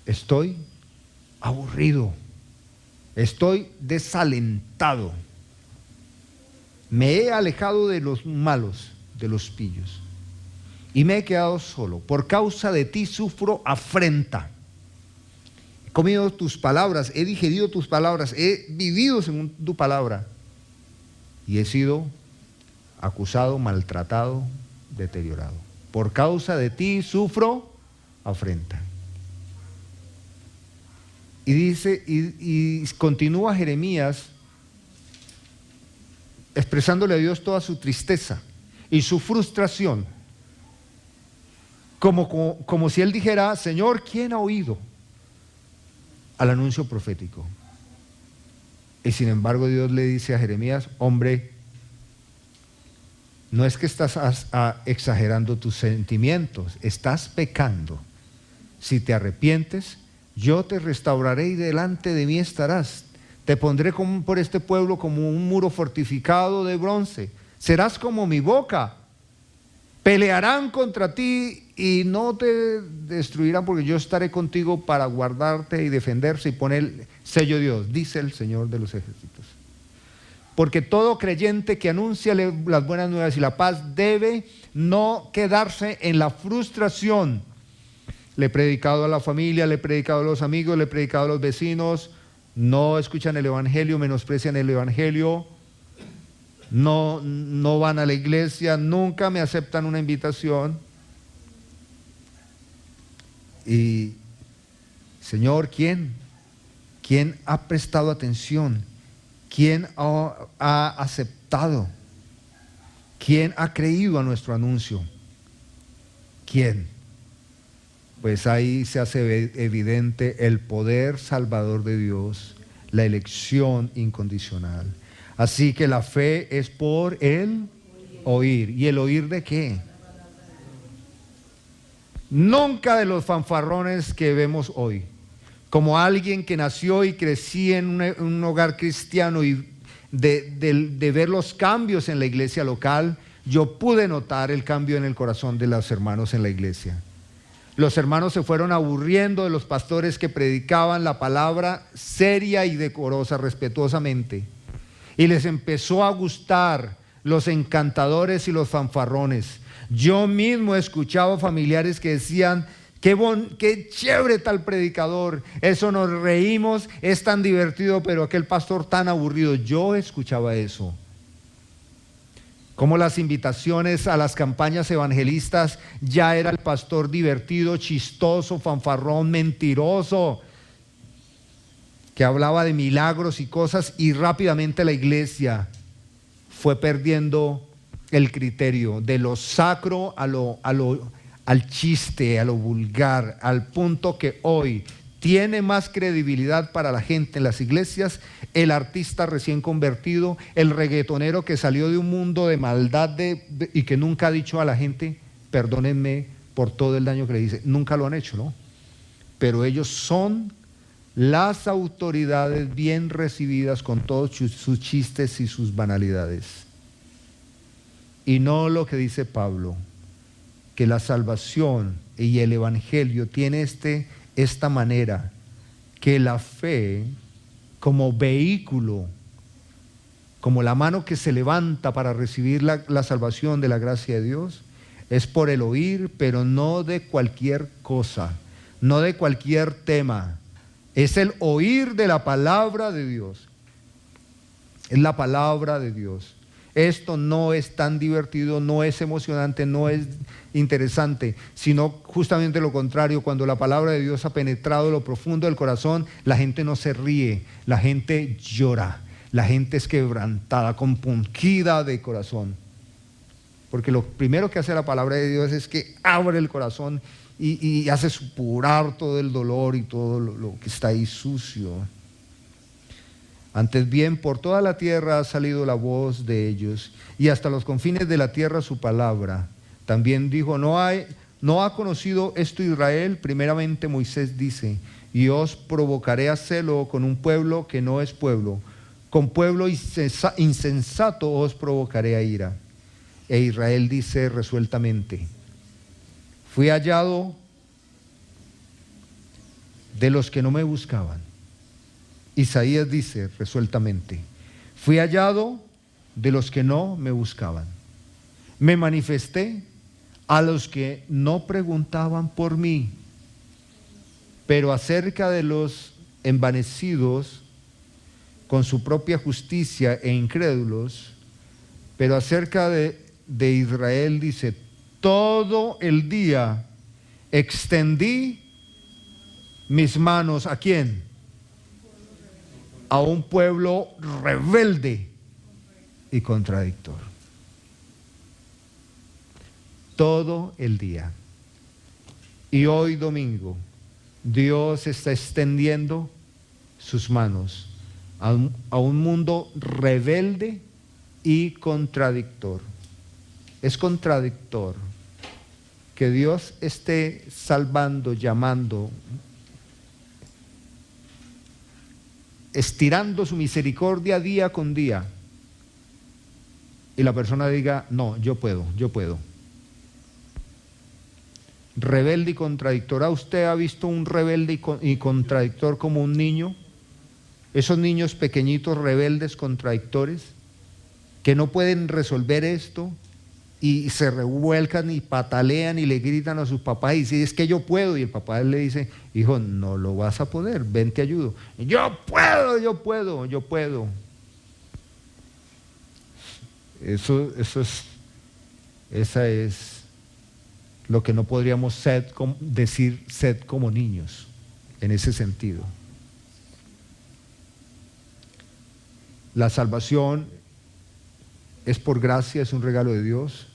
estoy aburrido, estoy desalentado, me he alejado de los malos, de los pillos, y me he quedado solo. Por causa de ti sufro afrenta. He comido tus palabras, he digerido tus palabras, he vivido según tu palabra, y he sido acusado, maltratado, deteriorado. Por causa de ti sufro afrenta. Y dice, y continúa Jeremías expresándole a Dios toda su tristeza y su frustración, como si él dijera: Señor, ¿quién ha oído al anuncio profético? Y sin embargo Dios le dice a Jeremías: hombre, no es que estás exagerando tus sentimientos, estás pecando. Si te arrepientes, yo te restauraré y delante de mí estarás. Te pondré por este pueblo como un muro fortificado de bronce. Serás como mi boca. Pelearán contra ti y no te destruirán, porque yo estaré contigo para guardarte y defenderse. Y pone el sello de Dios, dice el Señor de los ejércitos. Porque todo creyente que anuncia las buenas nuevas y la paz debe no quedarse en la frustración. Le he predicado a la familia, le he predicado a los amigos, le he predicado a los vecinos, no escuchan el evangelio, menosprecian el evangelio, no van a la iglesia, nunca me aceptan una invitación. Y, Señor, ¿quién ha prestado atención? ¿Quién ha aceptado? ¿Quién ha creído a nuestro anuncio? ¿Quién? Pues ahí se hace evidente el poder salvador de Dios, la elección incondicional. Así que la fe es por el oír. ¿Y el oír de qué? Nunca de los fanfarrones que vemos hoy. Como alguien que nació y crecí en un hogar cristiano y de ver los cambios en la iglesia local, yo pude notar el cambio en el corazón de los hermanos en la iglesia. Los hermanos se fueron aburriendo de los pastores que predicaban la palabra seria y decorosa, respetuosamente. Y les empezó a gustar los encantadores y los fanfarrones. Yo mismo he escuchado familiares que decían: qué chévere tal predicador, eso nos reímos, es tan divertido, pero aquel pastor tan aburrido. Yo escuchaba eso. Como las invitaciones a las campañas evangelistas ya era el pastor divertido, chistoso, fanfarrón, mentiroso, que hablaba de milagros y cosas, y rápidamente la iglesia fue perdiendo el criterio de lo sacro al chiste, a lo vulgar, al punto que hoy tiene más credibilidad para la gente en las iglesias el artista recién convertido, el reggaetonero que salió de un mundo de maldad y que nunca ha dicho a la gente, perdónenme por todo el daño que le hice. Nunca lo han hecho, ¿no? Pero ellos son las autoridades bien recibidas con todos sus chistes y sus banalidades. Y no lo que dice Pablo, que la salvación y el evangelio tiene esta manera, que la fe como vehículo, como la mano que se levanta para recibir la salvación de la gracia de Dios, es por el oír, pero no de cualquier cosa, no de cualquier tema. Es el oír de la palabra de Dios. Es la palabra de Dios. Esto no es tan divertido, no es emocionante, no es interesante, sino justamente lo contrario. Cuando la palabra de Dios ha penetrado lo profundo del corazón, la gente no se ríe, la gente llora, la gente es quebrantada, compungida de corazón. Porque lo primero que hace la palabra de Dios es que abre el corazón y hace supurar todo el dolor y todo lo que está ahí sucio. Antes bien, por toda la tierra ha salido la voz de ellos, y hasta los confines de la tierra su palabra. También dijo, no ha conocido esto Israel. Primeramente Moisés dice, y os provocaré a celo con un pueblo que no es pueblo, con pueblo insensato os provocaré a ira. E Israel dice resueltamente, fui hallado de los que no me buscaban. Isaías dice resueltamente, fui hallado de los que no me buscaban. Me manifesté a los que no preguntaban por mí. Pero acerca de los envanecidos con su propia justicia e incrédulos, pero acerca de Israel dice, todo el día extendí mis manos, ¿a quién? A un pueblo rebelde y contradictor. Todo el día. Y hoy domingo, Dios está extendiendo sus manos a un mundo rebelde y contradictor. Es contradictor que Dios esté salvando, llamando, estirando su misericordia día con día, y la persona diga, no, yo puedo. Rebelde y contradictor. ¿A usted ha visto un rebelde y contradictor como un niño? Esos niños pequeñitos, rebeldes, contradictores, que no pueden resolver esto y se revuelcan y patalean y le gritan a sus papás y dicen, es que yo puedo. Y el papá le dice, hijo, no lo vas a poder, ven te ayudo. Yo puedo. Esa es lo que no podríamos decir sed como niños, en ese sentido. La salvación es por gracia, es un regalo de Dios,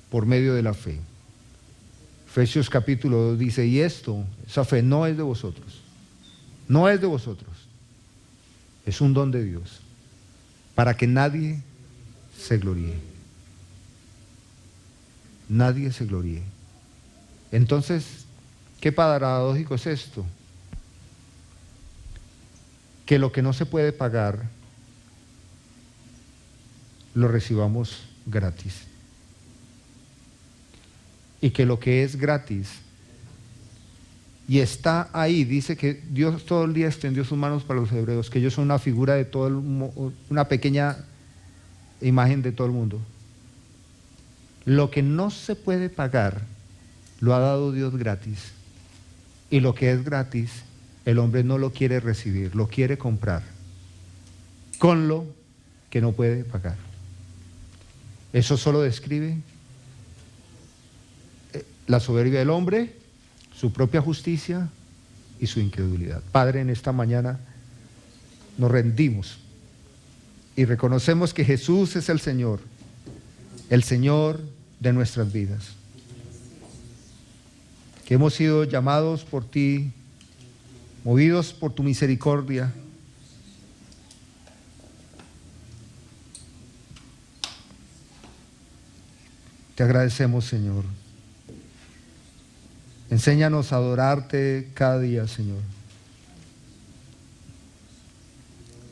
por medio de la fe. Efesios capítulo 2 dice, y esa fe no es de vosotros, es un don de Dios, para que nadie se gloríe. Nadie se gloríe. Entonces, ¿qué paradójico es esto? Que lo que no se puede pagar lo recibamos gratis. Y que lo que es gratis y está ahí, dice que Dios todo el día extendió sus manos para los hebreos, que ellos son una figura de una pequeña imagen de todo el mundo. Lo que no se puede pagar lo ha dado Dios gratis, y lo que es gratis el hombre no lo quiere recibir, lo quiere comprar con lo que no puede pagar. Eso solo describe la soberbia del hombre, su propia justicia y su incredulidad. Padre, en esta mañana nos rendimos y reconocemos que Jesús es el Señor de nuestras vidas, que hemos sido llamados por ti, movidos por tu misericordia, te agradecemos, Señor. Enséñanos a adorarte cada día, Señor.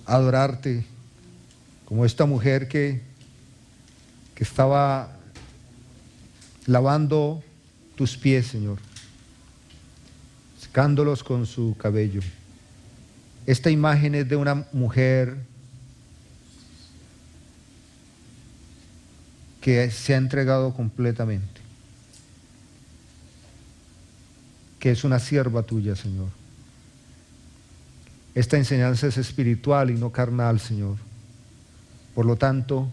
Adorarte como esta mujer que estaba lavando tus pies, Señor, secándolos con su cabello. Esta imagen es de una mujer que se ha entregado completamente, que es una sierva tuya, Señor. Esta enseñanza es espiritual y no carnal, Señor. Por lo tanto,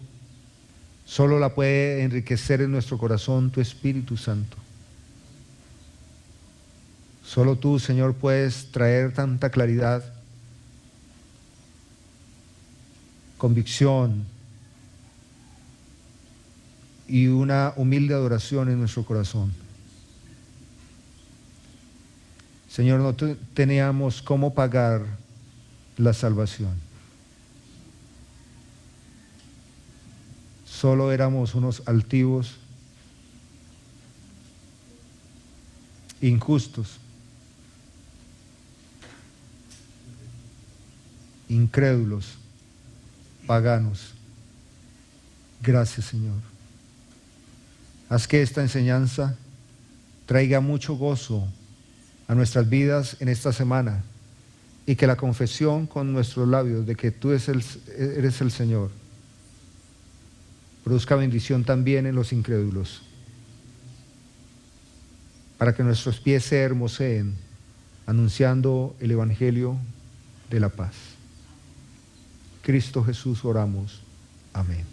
solo la puede enriquecer en nuestro corazón tu Espíritu Santo. Solo tú, Señor, puedes traer tanta claridad, convicción y una humilde adoración en nuestro corazón. Señor, no teníamos cómo pagar la salvación. Solo éramos unos altivos, injustos, incrédulos, paganos. Gracias, Señor. Haz que esta enseñanza traiga mucho gozo a nuestras vidas en esta semana y que la confesión con nuestros labios de que tú eres el Señor produzca bendición también en los incrédulos, para que nuestros pies se hermoseen anunciando el Evangelio de la paz. Cristo Jesús oramos. Amén.